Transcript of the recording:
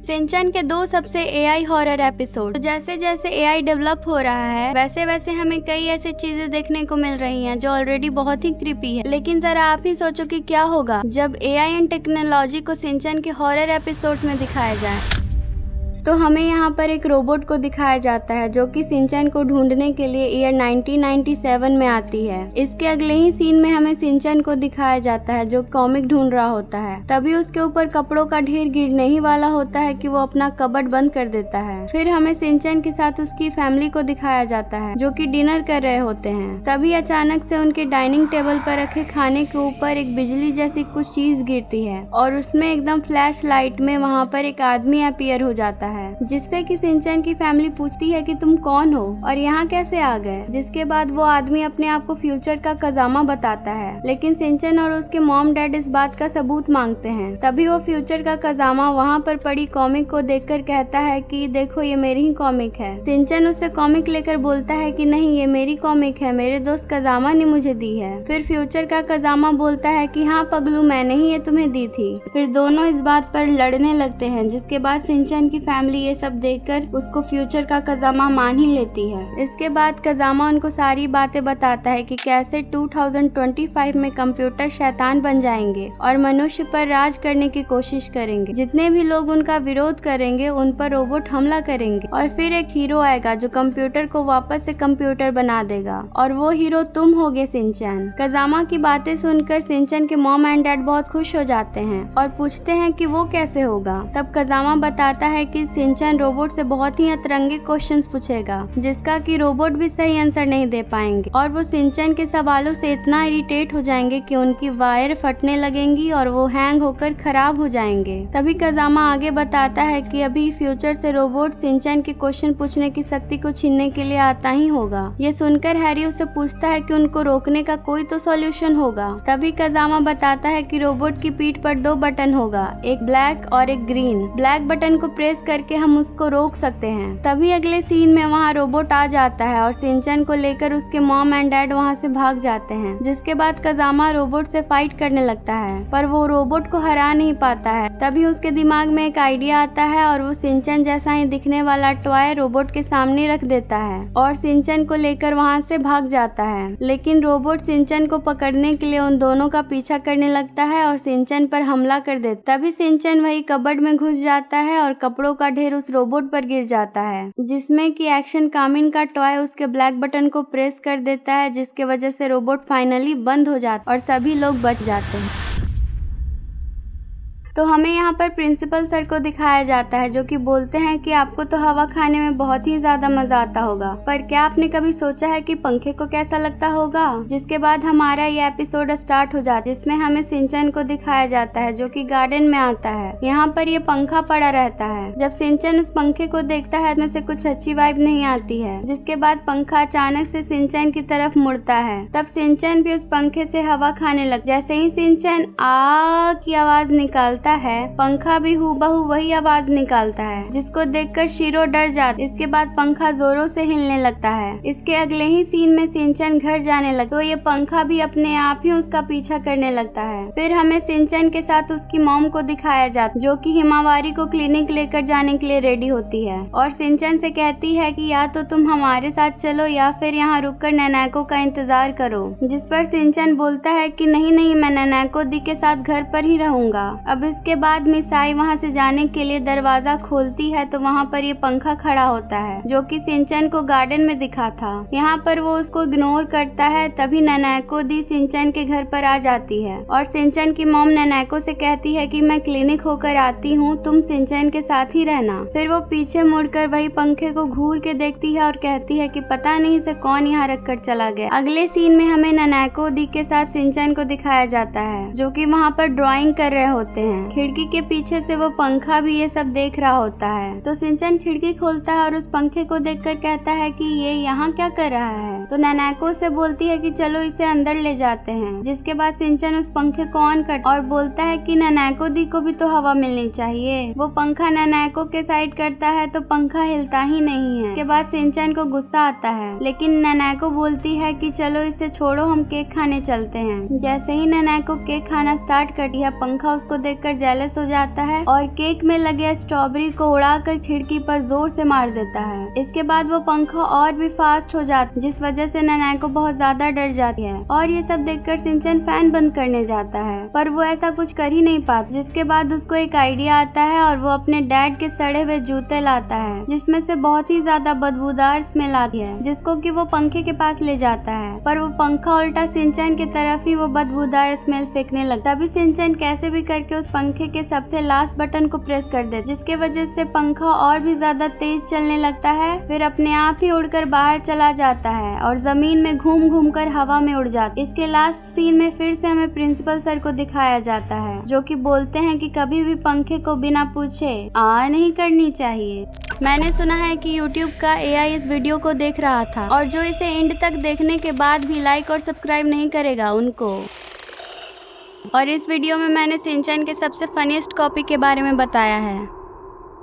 सिंचन के 2 सबसे AI horror episode. तो जैसे जैसे एआई डेवलप हो रहा है वैसे वैसे हमें कई ऐसी चीजें देखने को मिल रही हैं जो ऑलरेडी बहुत ही क्रीपी है। लेकिन जरा आप ही सोचो कि क्या होगा जब एआई एंड टेक्नोलॉजी को सिंचन के हॉरर एपिसोड्स में दिखाया जाए। तो हमें यहाँ पर एक रोबोट को दिखाया जाता है जो कि सिंचन को ढूंढने के लिए ईयर 1997 में आती है। इसके अगले ही सीन में हमें सिंचन को दिखाया जाता है जो कॉमिक ढूंढ रहा होता है। तभी उसके ऊपर कपड़ों का ढेर गिरने ही वाला होता है कि वो अपना कबर्ड बंद कर देता है। फिर हमें सिंचन के साथ उसकी फैमिली को दिखाया जाता है जो कि डिनर कर रहे होते हैं। तभी अचानक से उनके डाइनिंग टेबल पर रखे खाने के ऊपर एक बिजली जैसी कुछ चीज गिरती है और उसमें एकदम फ्लैश लाइट में वहाँ पर एक आदमी अपीयर हो जाता है, जिससे कि सिंचन की फैमिली पूछती है कि तुम कौन हो और यहाँ कैसे आ गए। जिसके बाद वो आदमी अपने आप को फ्यूचर का कजामा बताता है, लेकिन सिंचन और उसके मॉम डैड इस बात का सबूत मांगते हैं। तभी वो फ्यूचर का कजामा वहाँ पर पड़ी कॉमिक को देखकर कहता है कि देखो ये मेरी ही कॉमिक है। सिंचन उससे कॉमिक लेकर बोलता है कि नहीं ये मेरी कॉमिक है, मेरे दोस्त कजामा ने मुझे दी है। फिर फ्यूचर का कजामा बोलता है कि हाँ पगलू मैंने ही ये तुम्हें दी थी। फिर दोनों इस बात पर लड़ने लगते हैं, जिसके बाद सिंचन की फैमिली ये सब देखकर उसको फ्यूचर का कजामा मान ही लेती है। इसके बाद कजामा उनको सारी बातें बताता है कि कैसे 2025 में कंप्यूटर शैतान बन जाएंगे और मनुष्य पर राज करने की कोशिश करेंगे। जितने भी लोग उनका विरोध करेंगे उन पर रोबोट हमला करेंगे और फिर एक हीरो आएगा जो कंप्यूटर को वापस से कंप्यूटर बना देगा और वो हीरो तुम होगे सिंचन। कजामा की बातें सुनकर सिंचन के मॉम एंड डैड बहुत खुश हो जाते हैं और पूछते हैं कि वो कैसे होगा। तब कजामा बताता है कि सिंचन रोबोट से बहुत ही अतरंगे क्वेश्चंस पूछेगा जिसका कि रोबोट भी सही आंसर नहीं दे पाएंगे और वो सिंचन के सवालों से इतना इरिटेट हो जाएंगे कि उनकी वायर फटने लगेंगी और वो हैंग होकर खराब हो जाएंगे। तभी कजामा आगे बताता है कि अभी फ्यूचर से रोबोट सिंचन के क्वेश्चन पूछने की शक्ति को छीनने के लिए आता ही होगा। ये सुनकर हैरी उससे पूछता है कि उनको रोकने का कोई तो सॉल्यूशन होगा। तभी कजामा बताता है कि रोबोट की पीठ पर 2 बटन होगा, एक ब्लैक और एक ग्रीन। ब्लैक बटन को प्रेस करके हम उसको रोक सकते हैं। तभी अगले सीन में वहाँ रोबोट आ जाता है और सिंचन को लेकर उसके मॉम एंड डैड वहाँ से भाग जाते हैं। जिसके बाद कजामा रोबोट से फाइट करने लगता है पर वो रोबोट को हरा नहीं पाता है। तभी उसके दिमाग में एक आइडिया आता है और वो सिंचन जैसा ही दिखने वाला टॉय रोबोट के सामने रख देता है और सिंचन को लेकर वहाँ से भाग जाता है। लेकिन रोबोट सिंचन को पकड़ने के लिए उन दोनों का पीछा करने लगता है और सिंचन पर हमला कर देता। तभी सिंचन वही कबर्ड में घुस जाता है और कपड़ों का ढेर उस रोबोट पर गिर जाता है, जिसमें कि एक्शन कामिन का टॉय उसके ब्लैक बटन को प्रेस कर देता है, जिसके वजह से रोबोट फाइनली बंद हो जाता और सभी लोग बच जाते हैं। तो हमें यहाँ पर प्रिंसिपल सर को दिखाया जाता है जो कि बोलते हैं कि आपको तो हवा खाने में बहुत ही ज्यादा मजा आता होगा, पर क्या आपने कभी सोचा है कि पंखे को कैसा लगता होगा। जिसके बाद हमारा ये एपिसोड स्टार्ट हो जाता है जिसमें हमें सिंचन को दिखाया जाता है जो कि गार्डन में आता है। यहाँ पर ये पंखा पड़ा रहता है। जब सिंचन उस पंखे को देखता है में से कुछ अच्छी वाइब नहीं आती है। जिसके बाद पंखा अचानक से सिंचन की तरफ मुड़ता है। तब सिंचन भी उस पंखे से हवा खाने लग। जैसे ही सिंचन आ की आवाज निकालता है पंखा भी हूबहू वही आवाज निकालता है, जिसको देखकर शीरो डर जाता। इसके बाद पंखा जोरों से हिलने लगता है। इसके अगले ही सीन में सिंचन घर जाने लगता तो ये पंखा भी अपने आप ही उसका पीछा करने लगता है। फिर हमें सिंचन के साथ उसकी मॉम को दिखाया जाता जो कि हिमावारी को क्लिनिक लेकर जाने के लिए रेडी होती है और सिंचन से कहती है कि या तो तुम हमारे साथ चलो या फिर यहाँ रुककर नैनाको का इंतजार करो। जिस पर सिंचन बोलता है कि नहीं मैं नैनाको दी के साथ घर पर ही रहूंगा। अब इसके बाद मिसाई वहां से जाने के लिए दरवाजा खोलती है तो वहां पर ये पंखा खड़ा होता है जो कि सिंचन को गार्डन में दिखा था। यहाँ पर वो उसको इग्नोर करता है। तभी नैनाको दी सिंचन के घर पर आ जाती है और सिंचन की मॉम नैनाको से कहती है कि मैं क्लिनिक होकर आती हूँ, तुम सिंचन के साथ ही रहना। फिर वो पीछे मुड़कर वही पंखे को घूर के देखती है और कहती है कि पता नहीं इसे कौन यहाँ रख कर चला गया। अगले सीन में हमें नैनाको दी के साथ सिंचन को दिखाया जाता है जो कि वहाँ पर ड्राइंग कर रहे होते हैं। खिड़की के पीछे से वो पंखा भी ये सब देख रहा होता है। तो सिंचन खिड़की खोलता है और उस पंखे को देखकर कहता है कि ये यहाँ क्या कर रहा है। तो नैनाको से बोलती है कि चलो इसे अंदर ले जाते हैं। जिसके बाद सिंचन उस पंखे को ऑन करता और बोलता है कि नैनाको दी को भी तो हवा मिलनी चाहिए। वो पंखा नैनाको के साइड करता है तो पंखा हिलता ही नहीं है। इसके बाद सिंचन को गुस्सा आता है, लेकिन नैनाको बोलती है कि चलो इसे छोड़ो, हम केक खाने चलते हैं। जैसे ही नैनाको केक खाना स्टार्ट करती है पंखा उसको देखकर देखकर जेलस हो जाता है और केक में लगे स्ट्रॉबेरी को उड़ाकर खिड़की पर जोर से मार देता है। इसके बाद वो पंखा और भी फास्ट हो जाता है, जिस वजह से नैनाको बहुत ज्यादा डर जाती है और ये सब देखकर शिनचैन फैन बंद करने जाता है, पर वो ऐसा कुछ कर ही नहीं पाता। जिसके बाद उसको एक आइडिया आता है और वो अपने डैड के सड़े हुए जूते लाता है, जिसमें से बहुत ही ज्यादा बदबूदार स्मेल आती है, जिसको कि वो पंखे के पास ले जाता है, पर वो पंखा उल्टा शिनचैन की तरफ ही वो बदबूदार स्मेल फेंकने लगता। तभी शिनचैन कैसे भी करके उस पंखे के सबसे लास्ट बटन को प्रेस कर दे, जिसके वजह से पंखा और भी ज्यादा तेज चलने लगता है, फिर अपने आप ही उड़कर बाहर चला जाता है और जमीन में घूम घूम कर हवा में उड़ जाता है। इसके लास्ट सीन में फिर से हमें प्रिंसिपल सर को दिखाया जाता है, जो कि बोलते हैं कि कभी भी पंखे को बिना पूछे नहीं करनी चाहिए। मैंने सुना है कि YouTube का AI इस वीडियो को देख रहा था और जो इसे एंड तक देखने के बाद भी लाइक और सब्सक्राइब नहीं करेगा उनको। और इस वीडियो में मैंने शिनचैन के सबसे फनीस्ट कॉपी के बारे में बताया है।